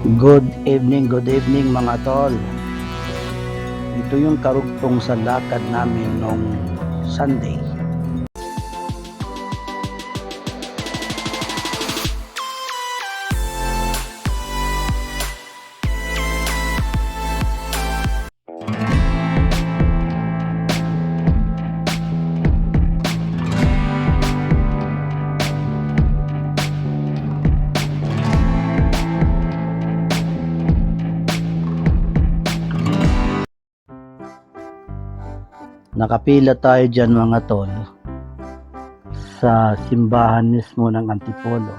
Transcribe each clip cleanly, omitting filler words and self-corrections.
Good evening mga tol. Ito yung karugtong sa lakad namin nung Sunday. Nakapila tayo dyan mga tol sa simbahan mismo ng Antipolo,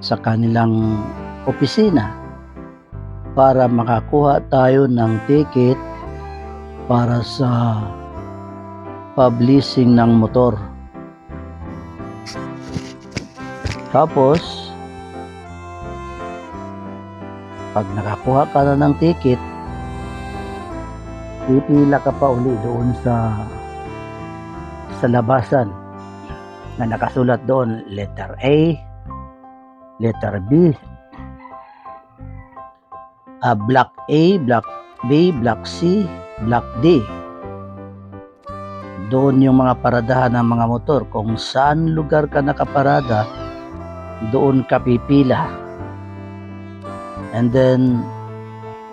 sa kanilang opisina, para makakuha tayo ng ticket para sa publishing ng motor. Tapos pag nakakuha ka na ng ticket, pipila ka pa uli doon sa labasan na nakasulat doon letter A, letter B, block A, block B, block C, block D. Doon yung mga paradahan ng mga motor. Kung saan lugar ka nakaparada, doon ka pipila. And then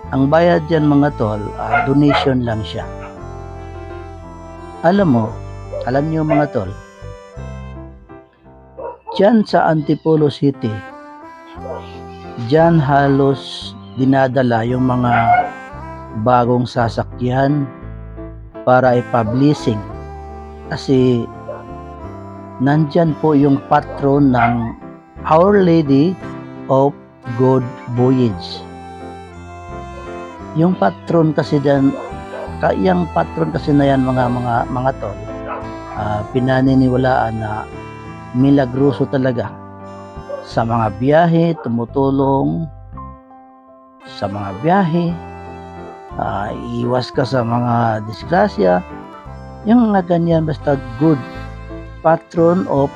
ang bayad dyan mga tol, donation lang siya. Alam nyo mga tol, dyan sa Antipolo City, dyan halos dinadala yung mga bagong sasakyan para i-publishing. Kasi nandyan po yung patron ng Our Lady of Good Voyage. Yung patron kasi diyan, yung patron kasi na yan mga tol, pinaniniwalaan na milagroso talaga sa mga biyahe, tumutulong sa mga biyahe, iwas ka sa mga disgrasya, yung mga ganyan. Basta good patron of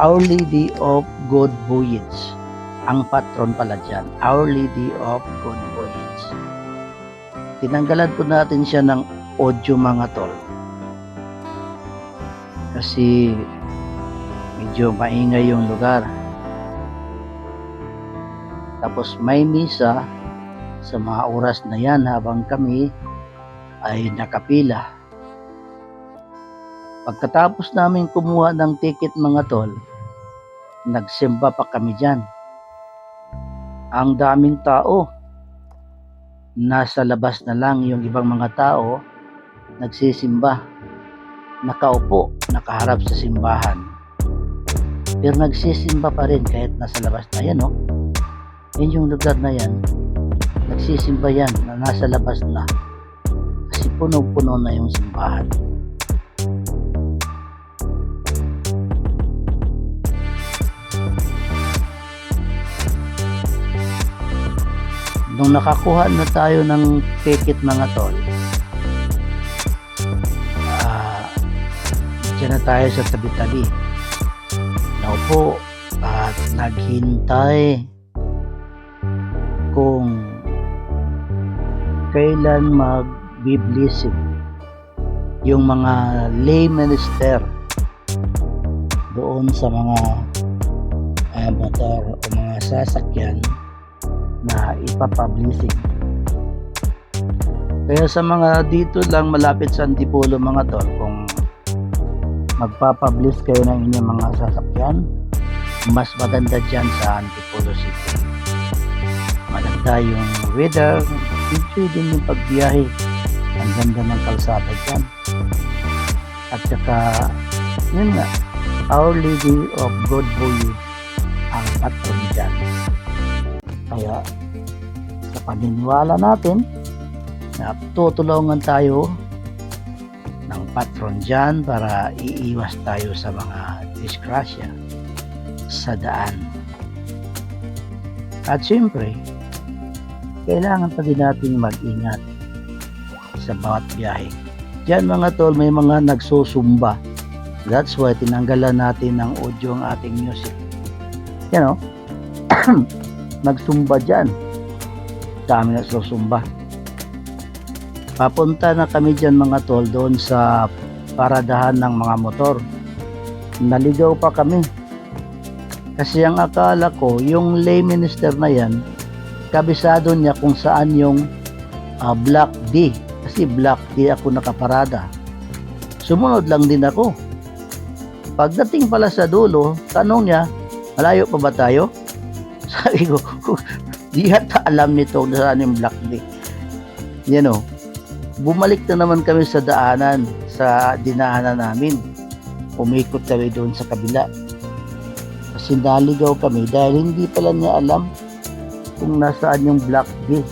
Our Lady of Good Voyage. Ang patron pala dyan, Our Lady of Good Voyage. Tinanggalan po natin siya ng audio mga tol, kasi medyo maingay yung lugar. Tapos may misa sa mga oras na yan habang kami ay nakapila. Pagkatapos namin kumuha ng ticket mga tol, nagsimba pa kami dyan. Ang daming tao. Nasa labas na lang yung ibang mga tao nagsisimba, nakaupo, nakaharap sa simbahan, pero nagsisimba pa rin kahit nasa labas na yan. Yan yung lugar na yan, nagsisimba yan na nasa labas na, kasi puno-puno na yung simbahan. Nung nakakuha na tayo ng ticket mga tol, dyan na tayo sa tabi-tabi, naupo at naghintay kung kailan mag-blessing yung mga lay minister doon sa mga motor o mga sasakyan na ipapublishing. Kaya sa mga dito lang malapit sa Antipolo mga tol, kung magpapublish kayo ng inyong mga sasakyan, mas maganda dyan sa Antipolo City. Maganda yung weather, enjoy din yung pagbiyahe, ang ganda ng kalsada dyan. At saka yun nga, Our Lady of Good Voyage ang patron dyan. Kaya sa paniniwala natin na tutulungan tayo ng patron dyan para iiwas tayo sa mga disgrasya sa daan. At siyempre, kailangan pa din natin mag-ingat sa bawat biyahe. Diyan mga tol, may mga nagsusumba. That's why tinanggalan natin ng audio ang ating music. You know, nagsumba dyan. Dami na susumba. Papunta na kami dyan mga tol doon sa paradahan ng mga motor. Naligaw pa kami. Kasi ang akala ko, yung lay minister na yan, kabisado niya kung saan yung Block D. Kasi Block D ako nakaparada. Sumunod lang din ako. Pagdating pala sa dulo, tanong niya, malayo pa ba tayo? Sabi ko, di yata alam nito na saan yung Block D. Yan o. Bumalik na naman kami sa daanan, sa dinaanan namin. Umikot kami doon sa kabila. Kasi naligaw kami dahil hindi pala niya alam kung nasaan yung Block D.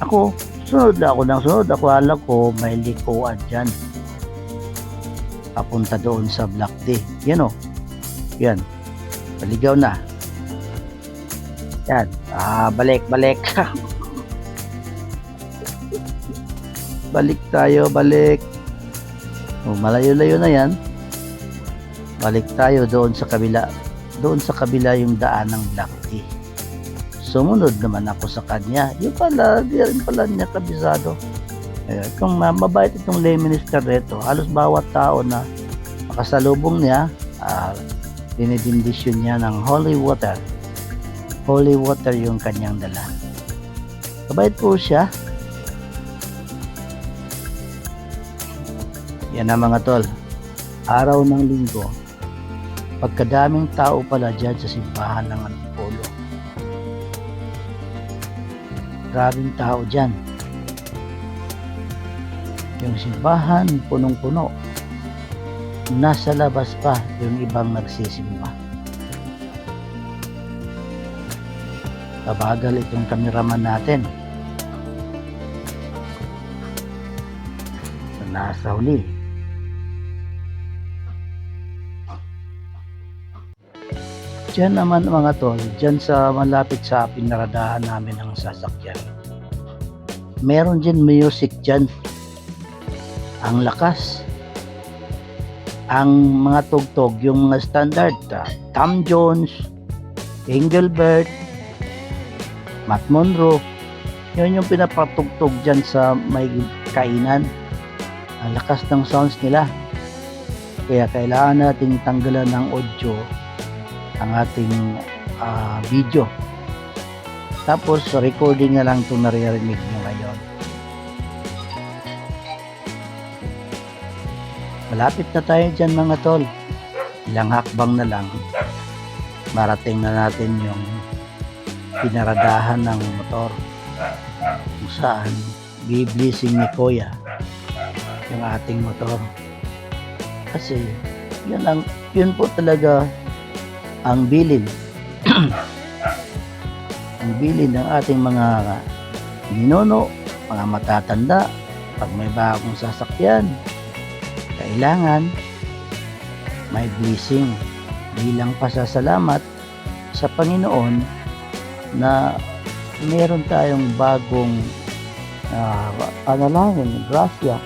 Ako, sunod na ako ng sunod. Ako alam ko may likuan dyan. Papunta doon sa Block D. Yan o. Yan. Naligaw na. Yan. Balik. Balik tayo, balik. Malayo-layo na yan. Balik tayo doon sa kabila. Doon sa kabila yung daan ng Block D. Sumunod naman ako sa kanya. Yung pala, di rin pala niya kabisado. Kung mabait itong lay minister reto, halos bawat tao na makasalubong niya, dinibindisyon niya ng holy water. Holy water yung kanyang dala. Mabait po siya. Yan na mga tol. Araw ng linggo, pagkadaming tao pala dyan sa simbahan ng Antipolo. Grabing tao dyan. Yung simbahan punong-puno. Nasa labas pa yung ibang nagsisimba. Kabagal itong kameraman natin. Nasa huli. Diyan naman mga tol, diyan sa malapit sa pinaradahan namin ng sasakyan. Meron dyan music dyan. Ang lakas. Ang mga tugtog, yung mga standard, Tom Jones, Engelbert, Matt Monroe, yun yung pinapatugtog dyan sa may kainan. Ang lakas ng sounds nila. Kaya kailangan nating tanggalan ng audio ang ating video. Tapos recording na lang itong naririnig nyo ngayon. Malapit na tayo dyan mga tol. Ilang hakbang na lang. Marating na natin yung pinaradahan ng motor. Kung saan biblising ni Kuya yung ating motor. Kasi yun po talaga ang bilin. Ang bilin ng ating mga ninuno, mga matatanda. Pag may bagong sasakyan, kailangan may blessing bilang pasasalamat sa Panginoon na meron tayong bagong panalangin, grasya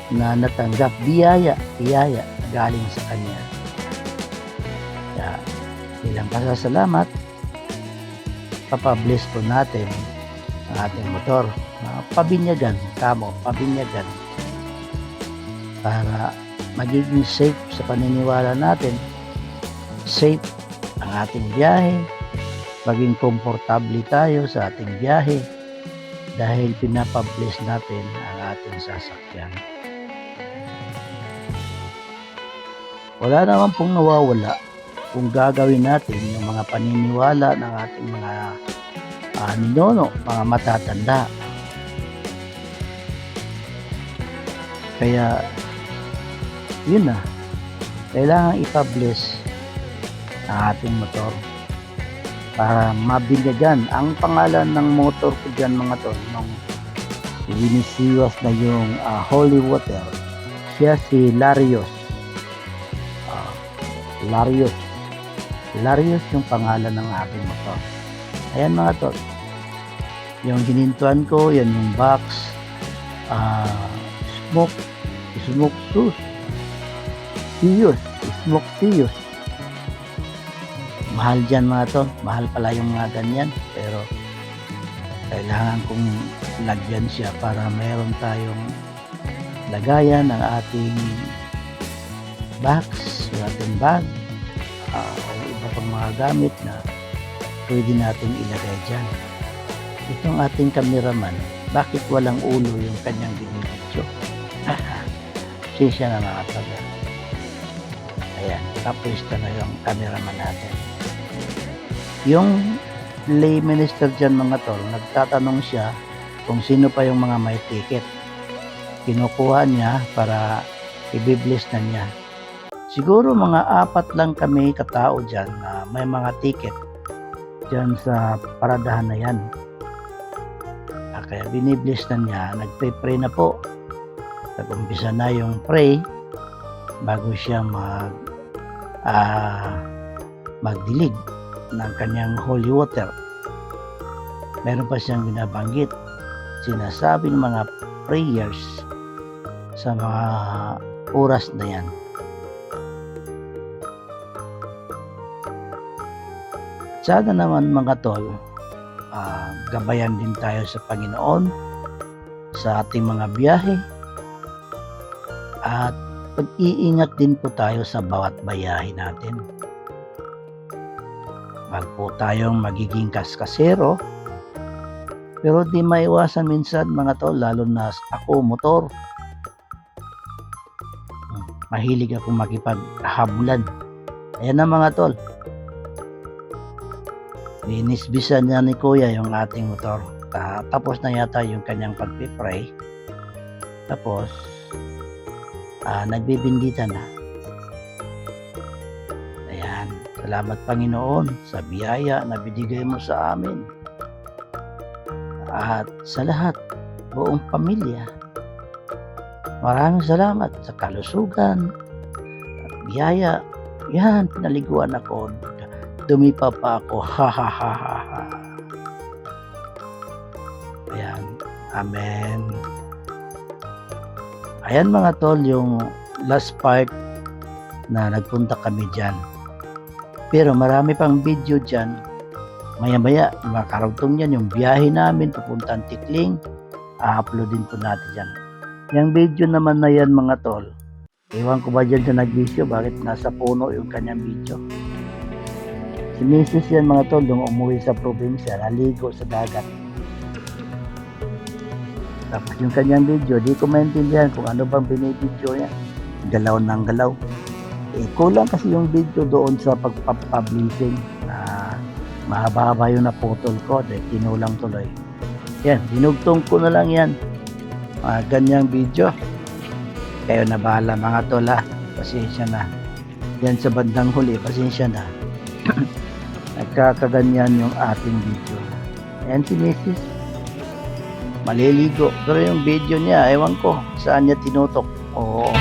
na natanggap, biyaya galing sa Kanya. Kaya bilang pasasalamat, papabless po natin ang ating motor. Pabinyagan, pabinyagan para magiging safe sa paniniwala natin, safe ang ating biyahe, maging komportable tayo sa ating biyahe dahil pinapabless natin ang ating sasakyan. Wala naman pong nawawala kung gagawin natin yung mga paniniwala ng ating mga ninuno, mga matatanda. Kaya yun na, kailangan ipabless ang ating motor para mabinyagan ang pangalan ng motor ko dyan mga tol. Nung winisiwas na yung holy water, siya si Larios. Larios yung pangalan ng aking motor. Ayan mga tol, yung hinintuan ko, yan yung box, smoke Sius, smoke Sius. mahal dyan mga tol, mahal pala yung mga ganyan, pero kailangan kong lagyan siya para mayroon tayong lagayan ng ating box, yung ating bag, o iba pang mga gamit na pwede nating ilagay dyan. Itong ating cameraman, bakit walang ulo yung kanyang binibidyo? Siya na mga tol. Ayan, nakapwesto na yung cameraman natin. Yung lay minister dyan mga tol, nagtatanong siya kung sino pa yung mga may ticket. Kinukuha niya para i-bless na niya. Siguro mga 4 lang kami katao dyan na may mga ticket dyan sa paradahan na yan. Kaya binibless na niya, nagpe-pray na po. Nag-umpisa na yung pray bago siya magdilig ng kanyang holy water. Meron pa siyang binabanggit, sinasabi ng mga prayers sa mga oras na yan. Sana naman mga tol, gabayan din tayo sa Panginoon sa ating mga biyahe at pag-iingat din po tayo sa bawat biyahe natin. Wag po tayong magiging kaskasero, pero di maiwasan minsan mga tol, lalo na ako motor. Mahilig akong makipaghabulan. Ayan na mga tol. Inisbisan niya ni Kuya yung ating motor. Tapos na yata yung kanyang pagpipray. Tapos, nagbibindita na. Ayan. Salamat Panginoon sa biyaya na binigay mo sa amin. At sa lahat, buong pamilya. Maraming salamat sa kalusugan at biyaya. Yan, pinaliguan ako. Dumipa pa ako. Ha ha ha ha ha. Ayan. Amen. Ayan mga tol, yung last part na nagpunta kami dyan. Pero marami pang video dyan. Maya-maya, makarugtong yan yung biyahe namin papuntang Tikling. A-uploadin po natin dyan. Yung video naman na yan mga tol, ewan ko ba dyan sa nag-video, bakit nasa puno yung kanyang video. Si Mrs. yan mga tol, nung umuwi sa probinsya, naligo sa dagat. Tapos yung kanyang video, di ko maintindihan kung ano bang binibidyo niya. Galaw ng galaw. Kulang kasi yung video doon sa pagpapublishing. Mahaba-haba yung naputol ko, dahil kinulang tuloy. Yan, dinugtong ko na lang yan. Ganyang video. Kayo na bahala mga tol ha. Pasensya na. Yan sa bandang huli, pasensya na. Nagkakaganyan yung ating video. Ayan si Mrs. Maliligo. Pero yung video niya, ewan ko saan niya tinutok. Oo.